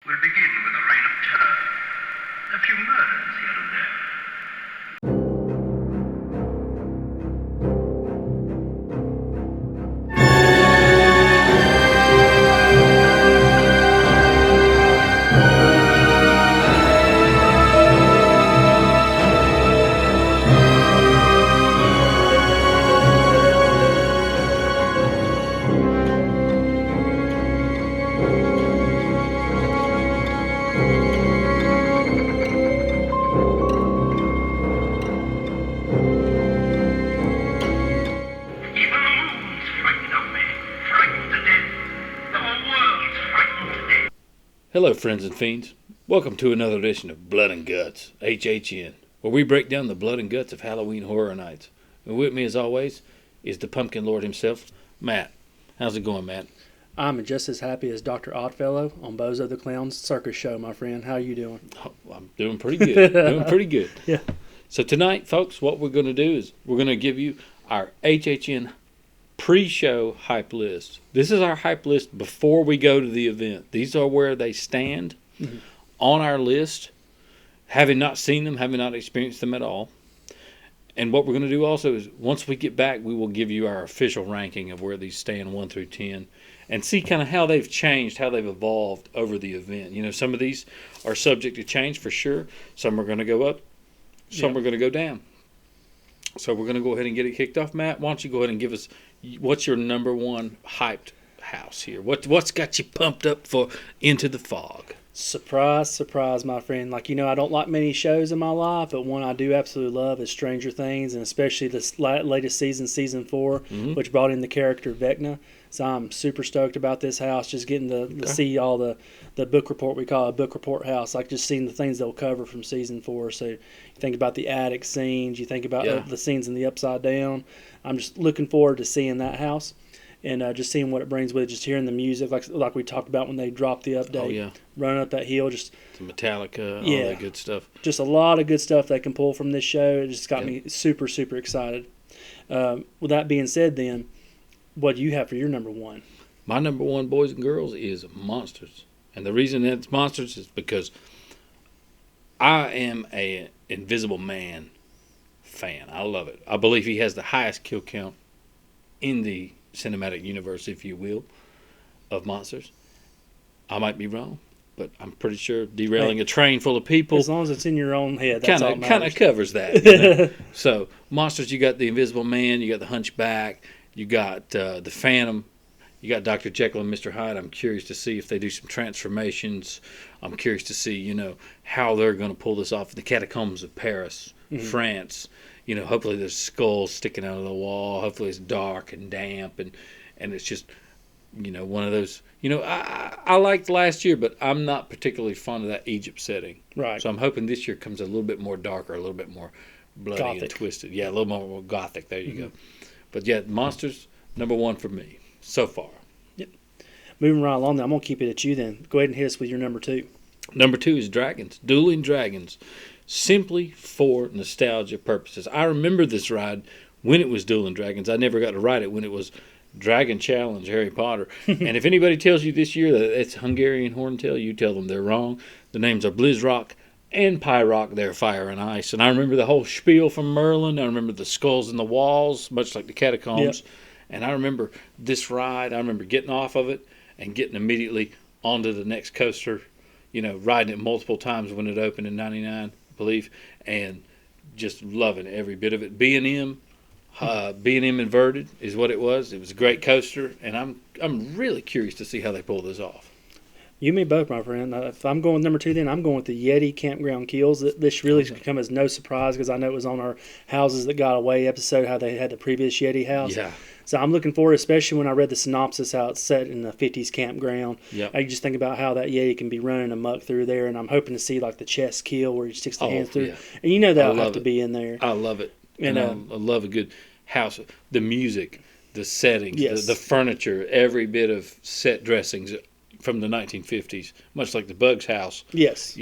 We'll begin with a reign of terror. A few murders here and there. Even the moon's frightened of me, frightened to death. The whole world's frightened to death. Hello, friends and fiends. Welcome to another edition of Blood and Guts, HHN, where we break down the blood and guts of Halloween Horror Nights. And with me, as always, is the Pumpkin Lord himself, Matt. How's it going, Matt? I'm just as happy as Dr. Oddfellow on Bozo the Clown's circus show, my friend. How you doing? Oh, I'm doing pretty good. Doing pretty good. Yeah. So tonight, folks, what we're going to do is we're going to give you our HHN pre-show hype list. This is our hype list before we go to the event. These are where they stand on our list, having not seen them, having not experienced them at all. And what we're going to do also is once we get back, we will give you our official ranking of where these stand 1 through 10 and see kind of how they've changed, how they've evolved over the event. You know, some of these are subject to change for sure. Some are going to go up, some are going to go down. So we're going to go ahead and get it kicked off. Matt, why don't you go ahead and give us what's your number one hyped house here? What's got you pumped up for Into the Fog? Surprise, surprise, my friend. Like, I don't like many shows in my life, but one I do absolutely love is Stranger Things, and especially this latest season 4, which brought in the character Vecna. So I'm super stoked about this house, just getting to see all the book report. We call it a book report house, like just seeing the things they'll cover from season 4. So you think about the attic scenes, you think about the scenes in the Upside Down. I'm just looking forward to seeing that house. And just seeing what it brings with it, just hearing the music, like we talked about when they dropped the update. Oh, yeah. Running up that hill, just The Metallica, all that good stuff. just a lot of good stuff they can pull from this show. It just got me super, super excited. With that being said, then, what do you have for your number one? My number one, boys and girls, is Monsters. And the reason it's Monsters is because I am a Invisible Man fan. I love it. I believe he has the highest kill count in the cinematic universe, if you will, of monsters. I might be wrong, but I'm pretty sure derailing a train full of people As long as it's in your own head, that's all that kind matters. of covers that. You know? So monsters, you got the Invisible Man, you got the Hunchback, you got the Phantom, you got Dr. Jekyll and Mr. Hyde. I'm curious to see if they do some transformations. I'm curious to see, how they're going to pull this off. The Catacombs of Paris, France. Hopefully there's skulls sticking out of the wall. Hopefully it's dark and damp, and it's just, one of those. I liked last year, but I'm not particularly fond of that Egypt setting. Right. So I'm hoping this year comes a little bit more darker, a little bit more bloody Gothic. and twisted. Yeah, a little more gothic. There you go. But yeah, Monsters, number one for me so far. Moving right along, then, I'm going to keep it at you then. Go ahead and hit us with your number 2. Number 2 is Dragons, Dueling Dragons, simply for nostalgia purposes. I remember this ride when it was Dueling Dragons. I never got to ride it when it was Dragon Challenge Harry Potter. And if anybody tells you this year that it's Hungarian Horntail, you tell them they're wrong. The names are Blizzrock and Pyrock. They're fire and ice. And I remember the whole spiel from Merlin. I remember the skulls in the walls, much like the catacombs. Yep. And I remember this ride. I remember getting off of it and getting immediately onto the next coaster, riding it multiple times when it opened in 99, I believe, and just loving every bit of it. B&M Inverted is what it was. It was a great coaster, and I'm really curious to see how they pull this off. You and me both, my friend. If I'm going with number 2, then I'm going with the Yeti Campground Kills. This really should come as no surprise because I know it was on our Houses That Got Away episode, how they had the previous Yeti house. Yeah. So I'm looking forward, especially when I read the synopsis, how it's set in the 50s campground. Yep. I just think about how that Yeti can be running amok through there, and I'm hoping to see like the chest kill where he sticks the hands through. Yeah. And that'll have love to it. be in there. I love it. And, And I love a good house. The music, the settings, Yes. the furniture, every bit of set dressings from the 1950s, much like the Bugs house, Yes,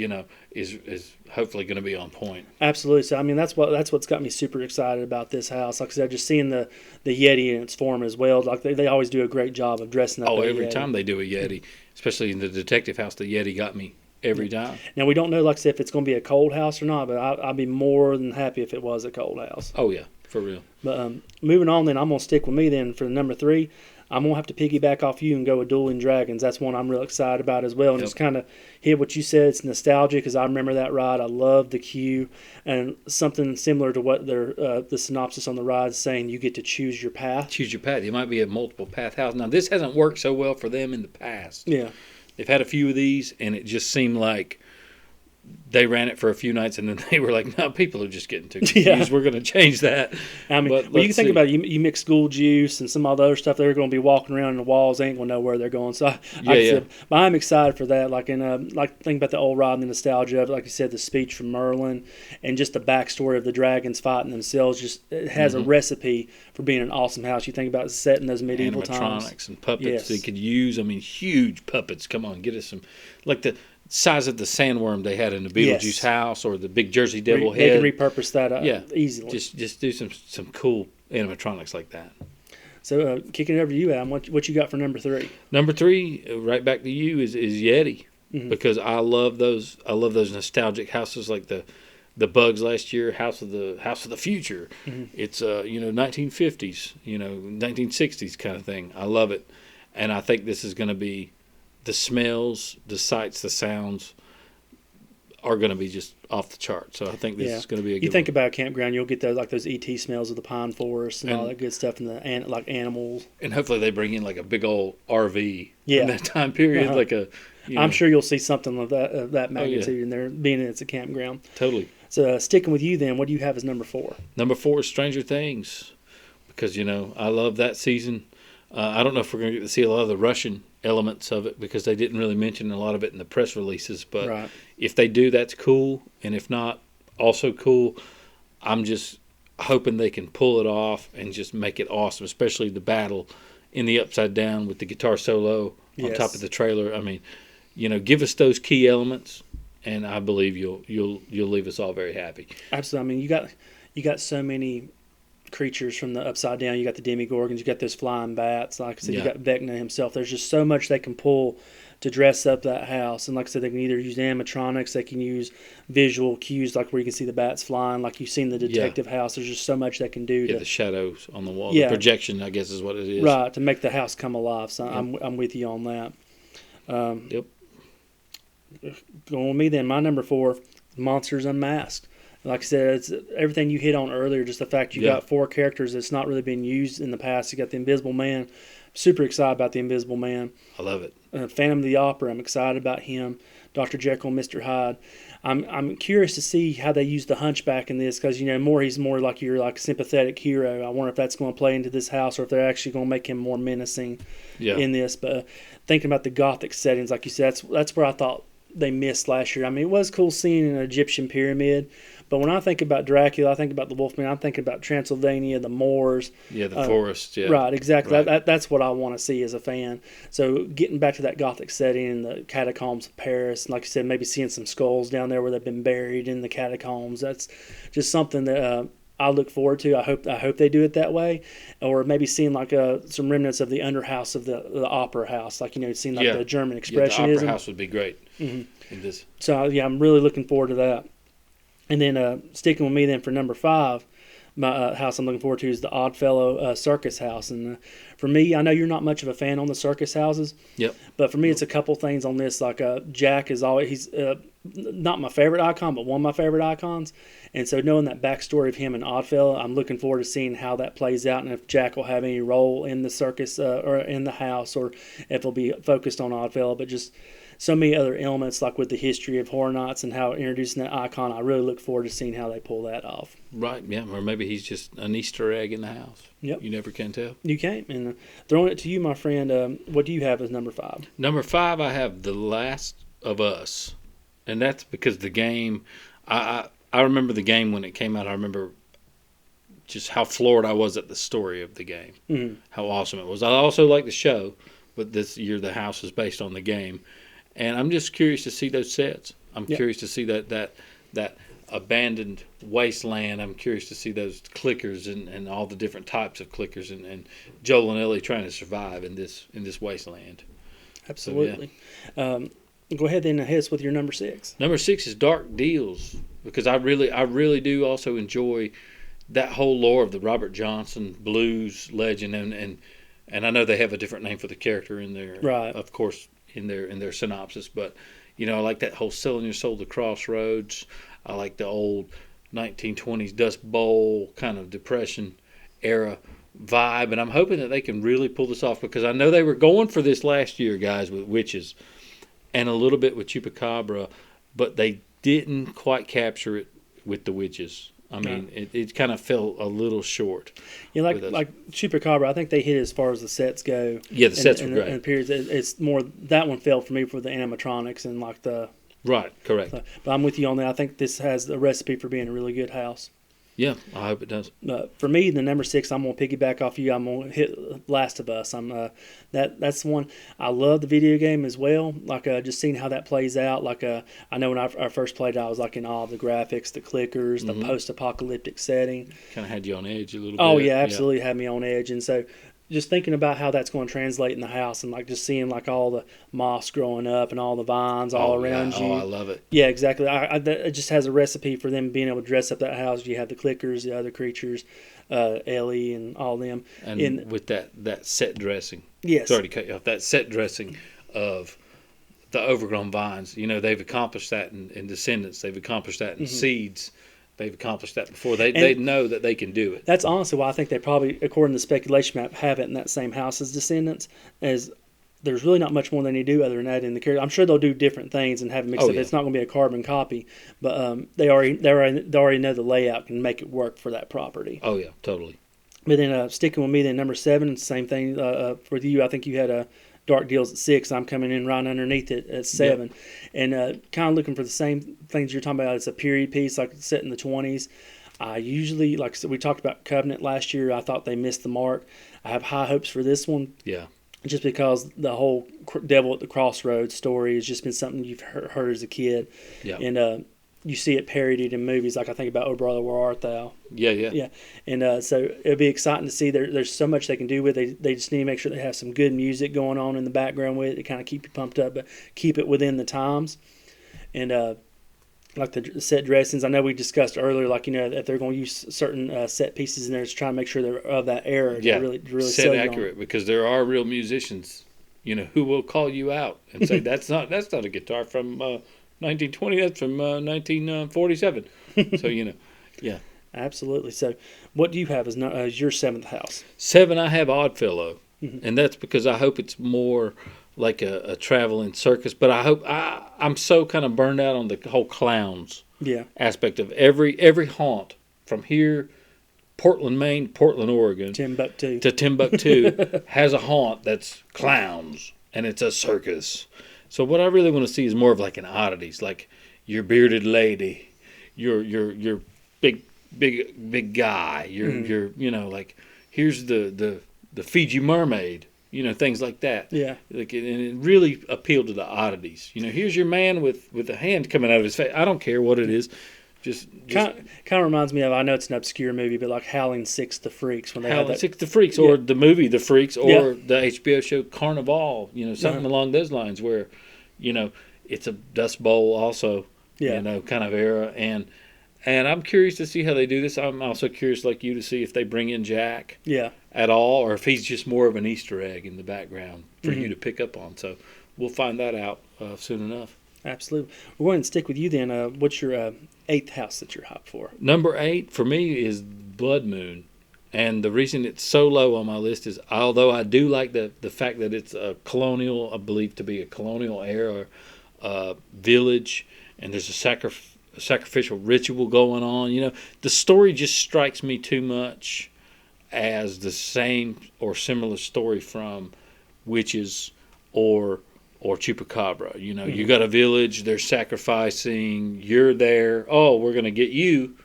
is hopefully going to be on point. absolutely. So I mean, that's what's got me super excited about this house. Like I said, just seeing the Yeti in its form as well. Like they always do a great job of dressing up. Oh, that every Yeti. time they do a Yeti, especially in the detective house, the Yeti got me every time. Now we don't know, like I said, if it's going to be a cold house or not, but I'd be more than happy if it was a cold house. Oh yeah, for real. But moving on, then I'm going to stick with me then for the number 3. I'm going to have to piggyback off you and go with Dueling Dragons. That's one I'm real excited about as well. And Yep. just kind of hit what you said. It's nostalgia because I remember that ride. I love the queue. And something similar to what the synopsis on the ride is saying, you get to choose your path. Choose your path. It might be a multiple path house. Now this hasn't worked so well for them in the past. Yeah. They've had a few of these, and it just seemed like they ran it for a few nights, and then they were like, "No, people are just getting too confused. Yeah. We're going to change that." I mean, But well, you can let's think see. about it. You mix school juice and some of the other stuff. They're going to be walking around in the walls. They ain't going to know where they're going. So, but I'm excited for that. Like think about the old ride and the nostalgia of it. Like you said, the speech from Merlin and just the backstory of the dragons fighting themselves. Just it has a recipe for being an awesome house. You think about it set in those medieval times. Animatronics and puppets Yes. they could use. I mean, huge puppets. Come on, get us some, like the size of the sandworm they had in the Beetlejuice Yes. house, or the big Jersey Devil They head. can repurpose that Yeah. easily. Just do some cool animatronics like that. So, kicking it over to you, Adam. What you got for number 3? Number 3, right back to you, is Yeti, Mhm. because I love those nostalgic houses like the Bugs last year, House of the Future. Mhm. It's 1950s, 1960s kind of thing. I love it, and I think this is going to be the smells, the sights, the sounds are going to be just off the chart. So I think this is going to be a good You think one. about a campground, you'll get those ET smells of the pine forest and all And- that good stuff, and like animals. And hopefully they bring in like a big old RV Yeah. in that time period, Uh-huh. like a. I'm sure you'll see something of that Oh, yeah. magnitude in there, being it's a campground. Totally. So sticking with you, then, what do you have as number 4? Number 4 is Stranger Things, because I love that season. I don't know if we're going to get to see a lot of the Russian elements of it because they didn't really mention a lot of it in the press releases. But Right. if they do, that's cool, and if not, also cool. I'm just hoping they can pull it off and just make it awesome, especially the battle in the Upside Down with the guitar solo on Yes. top of the trailer. I mean, give us those key elements, and I believe you'll leave us all very happy. Absolutely. I mean, you got so many creatures from the Upside Down. You got the Demigorgons. You got those flying bats. Like I said, Yeah. you got Vecna himself. There's just so much they can pull to dress up that house. And like I said, they can either use animatronics, they can use visual cues, like where you can see the bats flying, like you've seen the detective house. There's just so much they can do Yeah, to the shadows on the wall, Yeah. the projection, I guess, is what it is. right to make the house come alive. So Yeah. I'm with you on that. Yep. Going with me then, my number 4, Monsters Unmasked. Like I said, it's everything you hit on earlier. Just the fact you Yeah. got 4 characters that's not really been used in the past. You got the Invisible Man. Super excited about the Invisible Man. I love it. Phantom of the Opera. I'm excited about him. Dr. Jekyll and Mr. Hyde. I'm curious to see how they use the Hunchback in this because he's more like your sympathetic hero. I wonder if that's going to play into this house or if they're actually going to make him more menacing Yeah. in this. But thinking about the Gothic settings, like you said, that's where I thought they missed last year. I mean, it was cool seeing an Egyptian pyramid, but when I think about Dracula, I think about the Wolfman. I'm thinking about Transylvania, the Moors. Yeah, the forest. Yeah. Right, exactly. Right. That's what I want to see as a fan. So getting back to that Gothic setting in the catacombs of Paris, and like you said, maybe seeing some skulls down there where they've been buried in the catacombs. That's just something that I look forward to. I hope they do it that way, or maybe seeing some remnants of the underhouse of the opera house, seeing Yeah. the German Yeah, the expressionism. opera house would be great. Mhm. In this. So yeah, I'm really looking forward to that. And then sticking with me then for number 5, my house I'm looking forward to is the Oddfellow Circus house. And for me, I know you're not much of a fan on the circus houses, Yep. but for me, it's a couple things on this. Like Jack is he's not my favorite icon, but one of my favorite icons. And so knowing that backstory of him and Oddfellow, I'm looking forward to seeing how that plays out and if Jack will have any role in the circus or in the house, or if it'll be focused on Oddfellow. But just so many other elements, like with the history of Horror Nights and how introducing that icon, I really look forward to seeing how they pull that off. Right. Yeah. Or maybe he's just an Easter egg in the house. Yep. You never can tell. You can't. And throwing it to you, my friend, what do you have as number 5? Number 5, I have The Last of Us, and that's because the game. I remember the game when it came out. I remember just how floored I was at the story of the game. Mm-hmm. How awesome it was. I also like the show, but this year the house is based on the game. And I'm just curious to see those sets. I'm curious to see that abandoned wasteland. I'm curious to see those clickers and all the different types of clickers and Joel and Ellie trying to survive in this wasteland. Absolutely. Go ahead then and hit us with your number 6. Number 6 is Dark Deals, because I really do also enjoy that whole lore of the Robert Johnson blues legend, and I know they have a different name for the character in there, right? Of course, in their synopsis, but I like that whole selling your soul to crossroads. I like the old 1920s Dust Bowl kind of Depression era vibe, and I'm hoping that they can really pull this off, because I know they were going for this last year, guys, with Witches and a little bit with Chupacabra, but they didn't quite capture it with the Witches. I mean, it kind of fell a little short. Yeah, like Chupacabra, I think they hit as far as the sets go. Yeah, the sets were great. And periods, it's more, that one fell for me for the animatronics and like the... Right, correct. But I'm with you on that. I think this has a recipe for being a really good house. Yeah, I hope it does. For me, the number 6, I'm gonna piggyback off you. I'm gonna hit Last of Us. That's the one. I love the video game as well. Like just seeing how that plays out. Like I know when I first played it, I was like in awe of the graphics, the clickers, the post-apocalyptic setting. Kind of had you on edge a little bit. Oh yeah, absolutely had me on edge. And so just thinking about how that's going to translate in the house, and like just seeing like all the moss growing up and all the vines all around you. Oh, I love it. Yeah, exactly. It just has a recipe for them being able to dress up that house. You have the clickers, the other creatures, Ellie and all them. And with that set dressing. Yes. Sorry to cut you off. That set dressing of the overgrown vines. They've accomplished that in Descendants. They've accomplished that in Seeds. They've accomplished that before. They know that they can do it. That's honestly why I think they probably, according to the speculation map, have it in that same house as Descendants. As there's really not much more they need to do other than that in the character. I'm sure they'll do different things and have it mixed up. Yeah. It's not going to be a carbon copy, but they already know the layout can make it work for that property. Oh yeah, totally. But then sticking with me, then number 7, same thing for you. I think you had Dark Deals at 6. I'm coming in right underneath it at 7. Yep. And kind of looking for the same things you're talking about. It's a period piece, like set in the 20s. I usually, like we talked about Covenant last year, I thought they missed the mark. I have high hopes for this one. Yeah. Just because the whole Devil at the Crossroads story has just been something you've heard as a kid. Yeah. And you see it parodied in movies, like I think about Oh Brother, Where Art Thou? Yeah. And so it'll be exciting to see. There's so much they can do with it. They just need to make sure they have some good music going on in the background with it to kind of keep you pumped up, but keep it within the times. And like the set dressings, I know we discussed earlier, like, if they're going to use certain set pieces in there, just trying to make sure they're of that era. Yeah, to really set accurate, because there are real musicians, who will call you out and say, that's not a guitar from 1920, that's from 1947. So, yeah. Absolutely. So what do you have as your 7th house? 7, I have Oddfellow. And that's because I hope it's more like a traveling circus. But I hope I'm so kind of burned out on the whole clowns aspect of every haunt from here, Portland, Maine, Portland, Oregon, Timbuktu to Timbuktu has a haunt that's clowns, and it's a circus. So what I really want to see is more of like an oddities, like your bearded lady, your big guy, your like here's the Fiji mermaid, things like that. Yeah. Like, and it really appealed to the oddities. Here's your man with a hand coming out of his face. I don't care what it is. Just kind of reminds me of, I know it's an obscure movie, but like Howling Six: The Freaks, when they Howling Six: The Freaks, or the movie The Freaks, or the HBO show Carnival. Something along those lines, where it's a Dust Bowl also. Kind of era, and I'm curious to see how they do this. I'm also curious, like you, to see if they bring in Jack at all, or if he's just more of an Easter egg in the background for you to pick up on. So we'll find that out soon enough. Absolutely. We're going to stick with you then. What's your 8th house that you're hyped for? Number 8 for me is Blood Moon. And the reason it's so low on my list is, although I do like the fact that it's a colonial, I believe to be a colonial era village, and there's a sacrificial ritual going on. The story just strikes me too much as the same or similar story from Witches or Chupacabra. You got a village, they're sacrificing, you're there, we're going to get you,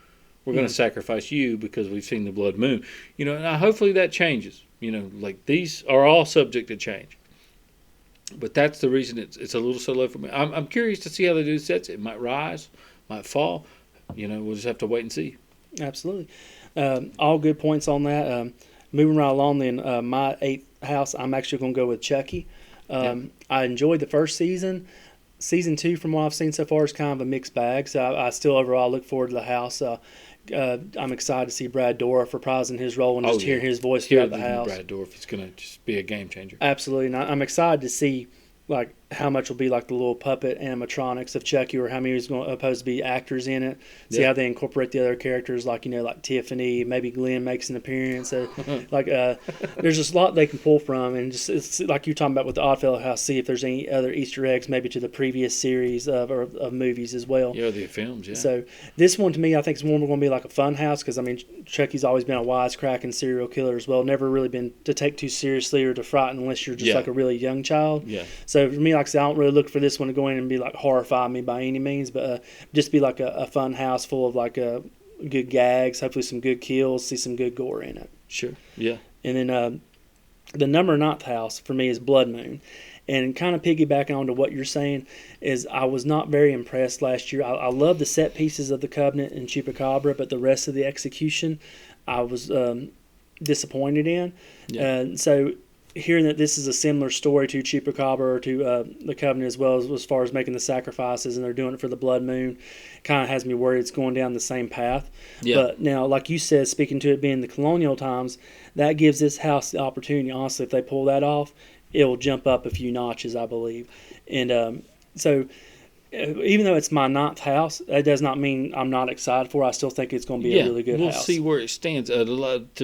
we're going to sacrifice you because we've seen the blood moon. And hopefully that changes. Like, these are all subject to change. But that's the reason it's a little so low for me. I'm curious to see how they do the sets. It might rise, might fall. We'll just have to wait and see. Absolutely. All good points on that. Moving right along, then, my eighth house, I'm actually going to go with Chucky. I enjoyed the first season. Season 2, from what I've seen so far, is kind of a mixed bag. So I still overall look forward to the house. I'm excited to see Brad Dourif reprising his role and just hearing his voice throughout the house. Brad Dourif is going to just be a game changer. Absolutely, and I'm excited to see like how much will be like the little puppet animatronics of Chucky, or how many is going supposed to be actors in it. See how they incorporate the other characters, like like Tiffany, maybe Glenn makes an appearance. So, there's just a lot they can pull from, and just it's like you're talking about with the Oddfellow house. See if there's any other Easter eggs, maybe to the previous series of movies as well. Yeah, the films. Yeah. So this one to me, I think is one we're going to be like a fun house, because I mean Chucky's always been a wisecracking serial killer as well. Never really been to take too seriously or to frighten unless you're just like a really young child. Yeah. So for me, like I said, I don't really look for this one to go in and be like horrify me by any means, but just be like a fun house full of like good gags, hopefully some good kills, see some good gore in it. Sure. Yeah. And then the number 9th house for me is Blood Moon. And kind of piggybacking onto what you're saying is I was not very impressed last year. I love the set pieces of the Covenant and Chupacabra, but the rest of the execution I was disappointed in. Yeah. So hearing that this is a similar story to Chupacabra or to the Covenant as well, as far as making the sacrifices, and they're doing it for the Blood Moon, kind of has me worried it's going down the same path. Yeah. But now, like you said, speaking to it being the colonial times, that gives this house the opportunity, honestly, if they pull that off, it will jump up a few notches, I believe. And so even though it's my 9th house, that does not mean I'm not excited for it. I still think it's going to be a really good house. We'll see where it stands. To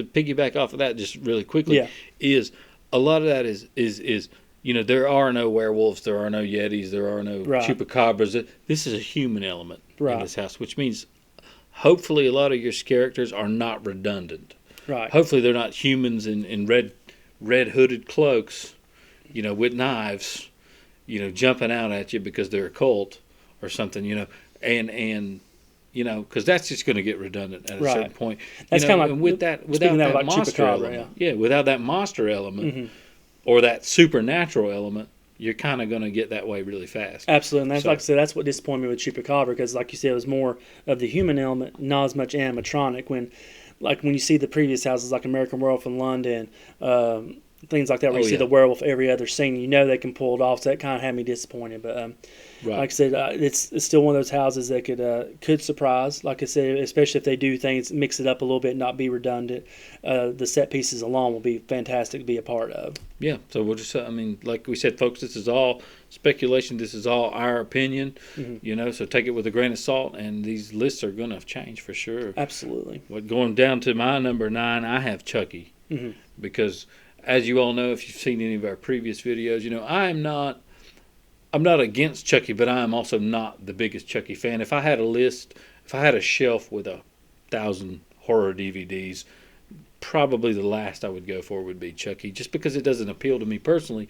piggyback off of that just really quickly, is a lot of that is there are no werewolves, there are no yetis, there are no chupacabras. This is a human element in this house, which means hopefully a lot of your characters are not redundant. Right. Hopefully they're not humans in red hooded cloaks, with knives, jumping out at you because they're a cult or something, and because that's just going to get redundant at a certain point. That's kind of like without that monster element. Yeah, without that monster element or that supernatural element, you're kind of going to get that way really fast. Absolutely, and that's like I said, that's what disappointed me with Chupacabra, because like you said, it was more of the human element, not as much animatronic. When you see the previous houses like American Werewolf in London, things like that, where you see the werewolf every other scene, they can pull it off. So that kind of had me disappointed. But like I said, it's still one of those houses that could surprise. Like I said, especially if they do things, mix it up a little bit, not be redundant. The set pieces alone will be fantastic to be a part of. Yeah. So we'll just, like we said, folks, this is all speculation. This is all our opinion. So take it with a grain of salt. And these lists are going to change for sure. Absolutely. But going down to my number 9, I have Chucky because, as you all know, if you've seen any of our previous videos, I'm not against Chucky, but I am also not the biggest Chucky fan. If I had a shelf with 1,000 horror DVDs, probably the last I would go for would be Chucky, just because it doesn't appeal to me personally.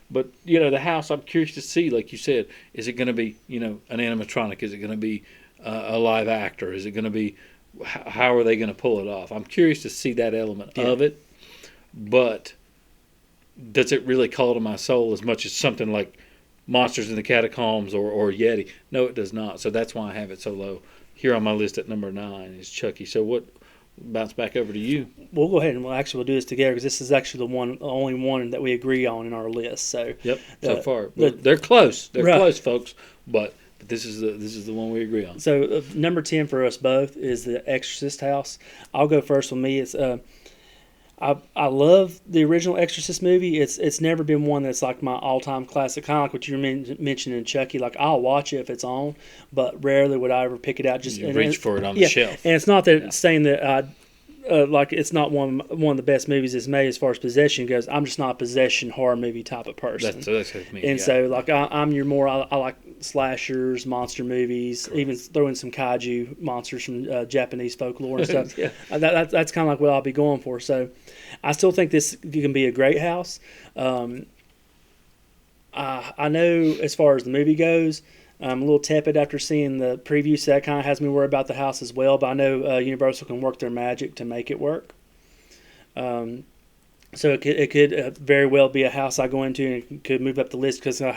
But, the house, I'm curious to see, like you said, is it going to be, an animatronic? Is it going to be a live actor? Is it going to be, how are they going to pull it off? I'm curious to see that element of it, but does it really call to my soul as much as something like Monsters in the Catacombs or Yeti? No, it does not. So that's why I have it so low. Here on my list at number 9 is Chucky. So what? Bounce back over to you. We'll go ahead and we'll do this together, because this is actually the only one that we agree on in our list. So so far they're close. They're close, folks. But this is the one we agree on. So number 10 for us both is the Exorcist house. I'll go first with me. It's I love the original Exorcist movie. It's never been one that's like my all-time classic, kind of like what you were mentioning, Chucky. Like, I'll watch it if it's on, but rarely would I ever pick it out. Just reach for it on the shelf. And it's not that it's saying that I like it's not one of the best movies that's made as far as possession goes. I'm just not a possession horror movie type of person. That's me. And so like I'm your more I like slashers, monster movies, even throwing some kaiju monsters from Japanese folklore and stuff. That's kind of like what I'll be going for. So I still think this can be a great house. I know as far as the movie goes, I'm a little tepid after seeing the preview, so that kind of has me worried about the house as well. But I know Universal can work their magic to make it work. So it could very well be a house I go into and could move up the list because I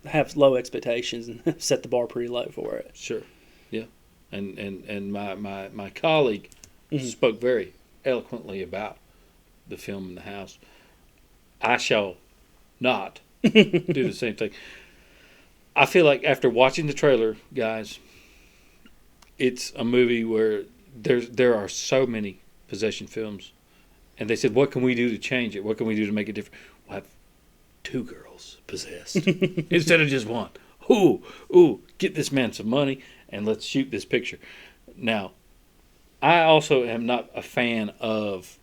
have low expectations and set the bar pretty low for it. Sure. Yeah. And my colleague spoke very eloquently about the film in the house. I shall not do the same thing. I feel like after watching the trailer, guys, it's a movie where there are so many possession films. And they said, what can we do to change it? What can we do to make it different? We'll have 2 girls possessed instead of just one. Ooh, get this man some money and let's shoot this picture. Now, I also am not a fan of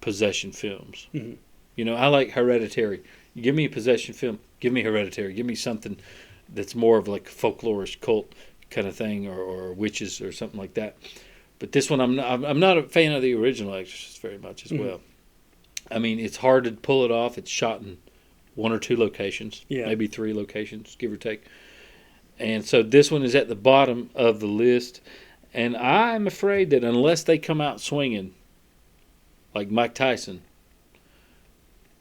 possession films. Mm-hmm. You know, I like Hereditary. You give me a possession film, give me Hereditary. Give me something that's more of like a folklorish cult kind of thing or witches or something like that. But this one, I'm not a fan of the original Exorcist very much as well. I mean, it's hard to pull it off. It's shot in 1 or 2 locations, maybe 3 locations, give or take. And so this one is at the bottom of the list. And I'm afraid that unless they come out swinging like Mike Tyson,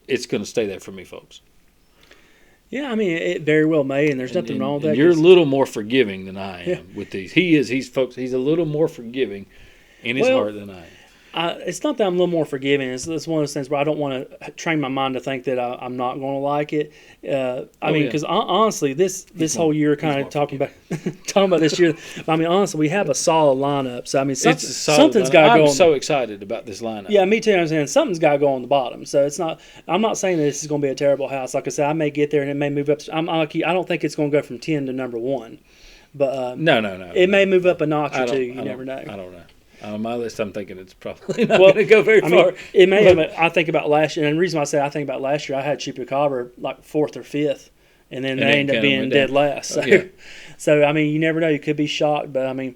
it's going to stay there for me, folks. Yeah, I mean, it very well may, and there's nothing wrong with that. You're a little more forgiving than I am with these. He's a little more forgiving in his heart than I am. It's not that I'm a little more forgiving. It's one of those things where I don't want to train my mind to think that I'm not going to like it. I mean, because honestly, this whole year kind of talking about this year. I mean, honestly, we have a solid lineup. So I mean, something's got to go. I'm so excited about this lineup. Yeah, me too. I'm saying something's got to go on the bottom. So it's not. I'm not saying that this is going to be a terrible house. Like I said, I may get there and it may move up. I don't think it's going to go from 10 to number 1. But no. It may move up a notch or 2. You never know. I don't know. On my list, I'm thinking it's probably not going to go very far. Mean, it may have. I think about last year, and the reason why I say I think about last year, I had Chupacabra like 4th or 5th, and then they ended up being dead last. So, so I mean, you never know. You could be shocked, but I mean,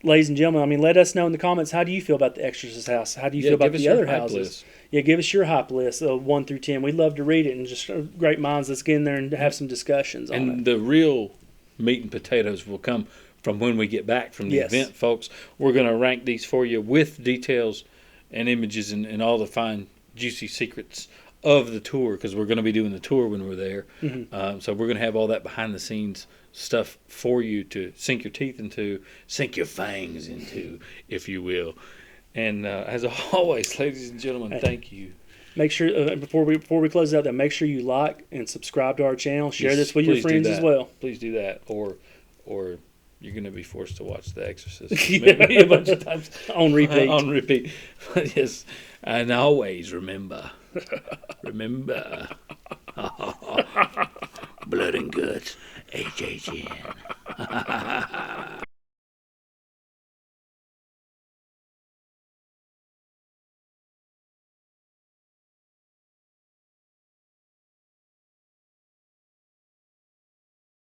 ladies and gentlemen, I mean, let us know in the comments, how do you feel about the Exorcist house? How do you feel about the other houses? Yeah, give us your hype list of 1 through 10. We'd love to read it, and just great minds, let's get in there and have some discussions on it. And the real meat and potatoes will come from when we get back from the event, folks. We're going to rank these for you with details and images and all the fine, juicy secrets of the tour, because we're going to be doing the tour when we're there. Mm-hmm. So we're going to have all that behind-the-scenes stuff for you to sink your teeth into, sink your fangs into, if you will. And as always, ladies and gentlemen, thank you. Make sure, before we close out, make sure you like and subscribe to our channel. Share this with your friends as well. Please do that, or you're going to be forced to watch The Exorcist maybe a bunch of times. On repeat. On repeat. But yes, and always remember, blood and guts, HHN.